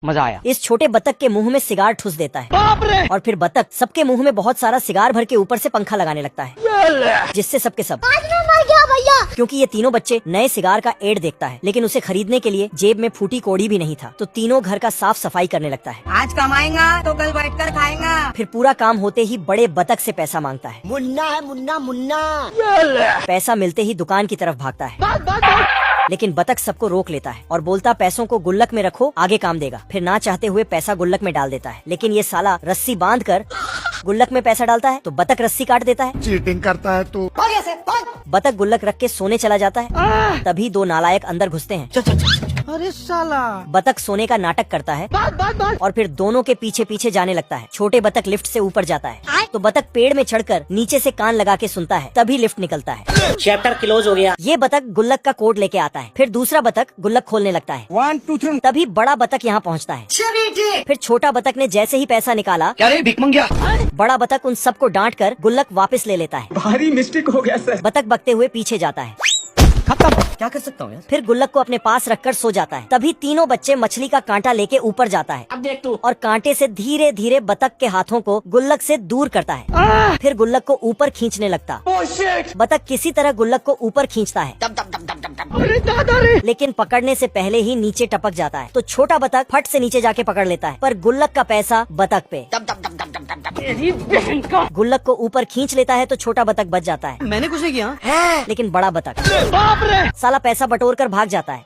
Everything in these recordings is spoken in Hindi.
मजा आया। इस छोटे बतख के मुंह में सिगार ठुस देता है और फिर बतख सबके मुंह में बहुत सारा सिगार भर के ऊपर से पंखा लगाने लगता है, जिससे सबके सब मर गया भैया। क्योंकि ये तीनों बच्चे नए सिगार का एड देखता है, लेकिन उसे खरीदने के लिए जेब में फूटी कौड़ी भी नहीं था, तो तीनों घर का साफ सफाई करने लगता है। आज कमाएगा तो कल बैठकर खाएगा। फिर पूरा काम होते ही बड़े बतख से पैसा मांगता है। मुन्ना है मुन्ना मुन्ना। पैसा मिलते ही दुकान की तरफ भागता है, लेकिन बतख सबको रोक लेता है और बोलता पैसों को गुल्लक में रखो, आगे काम देगा। फिर ना चाहते हुए पैसा गुल्लक में डाल देता है, लेकिन ये साला रस्सी बांध कर गुल्लक में पैसा डालता है तो बतख रस्सी काट देता है। चीटिंग करता है तो बतख गुल्लक रख के सोने चला जाता है, तभी दो नालायक अंदर घुसते हैं। अरे साला। बतख सोने का नाटक करता है और फिर दोनों के पीछे पीछे जाने लगता है। छोटे बतख लिफ्ट से ऊपर जाता है तो बतख पेड़ में चढ़कर नीचे से कान लगा के सुनता है, तभी लिफ्ट निकलता है। चैप्टर क्लोज हो गया। ये बतख गुल्लक का कोड लेके आता है। फिर दूसरा बतख गुल्लक खोलने लगता है। 1 2 3। तभी बड़ा बतख यहाँ पहुँचता है। फिर छोटा बतख ने जैसे ही पैसा निकाला, क्या रे भिख मंगिया? बड़ा बतख उन सबको डांट कर गुल्लक वापस ले लेता है। भारी मिस्टेक हो गया सर। बतख बकते हुए पीछे जाता है। खत्म। क्या कर सकता हूँ यार? फिर गुल्लक को अपने पास रखकर सो जाता है। तभी तीनों बच्चे मछली का कांटा लेके ऊपर जाता है। अब देख तू। और कांटे से धीरे धीरे बतख के हाथों को गुल्लक से दूर करता है। फिर गुल्लक को ऊपर खींचने लगता। बतख किसी तरह गुल्लक को ऊपर खींचता है, अरे दादा रे। लेकिन पकड़ने से पहले ही नीचे टपक जाता है। तो छोटा बतख फट से नीचे जाके पकड़ लेता है, पर गुल्लक का पैसा बतख पे। गुल्लक को ऊपर खींच लेता है तो छोटा बतख बच जाता है, मैंने कुछ नहीं किया। लेकिन बड़ा बतख बाप रे। साला पैसा बटोर कर भाग जाता है।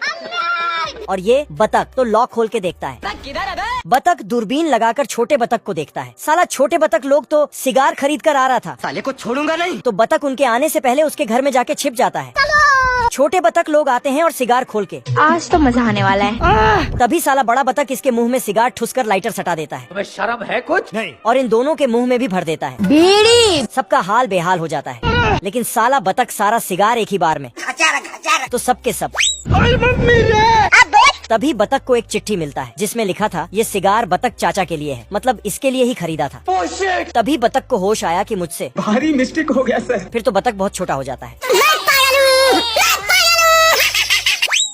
और ये बतख तो लॉक खोल के देखता है। बतख दूरबीन लगाकर छोटे बतख को देखता है। साला छोटे बतख लोग तो सिगार खरीद कर आ रहा था, साले को छोड़ूंगा नहीं। तो बतख उनके आने से पहले उसके घर में जाके छिप जाता है। छोटे बतख लोग आते हैं और सिगार खोल के, आज तो मजा आने वाला है। तभी साला बड़ा बतख इसके मुंह में सिगार ठुसकर लाइटर सटा देता है अबे शर्म है कुछ? नहीं। और इन दोनों के मुंह में भी भर देता है। बीड़ी। सबका हाल बेहाल हो जाता है, लेकिन साला बतख सारा सिगार एक ही बार में, तो सबके सब। मम्मी रे। तभी बतख को एक चिट्ठी मिलता है जिसमें लिखा था, ये सिगार बतख चाचा के लिए है, मतलब इसके लिए ही खरीदा था। तभी बतख को होश आया कि मुझसे भारी मिस्टेक हो गया सर। फिर तो बतख बहुत छोटा हो जाता है।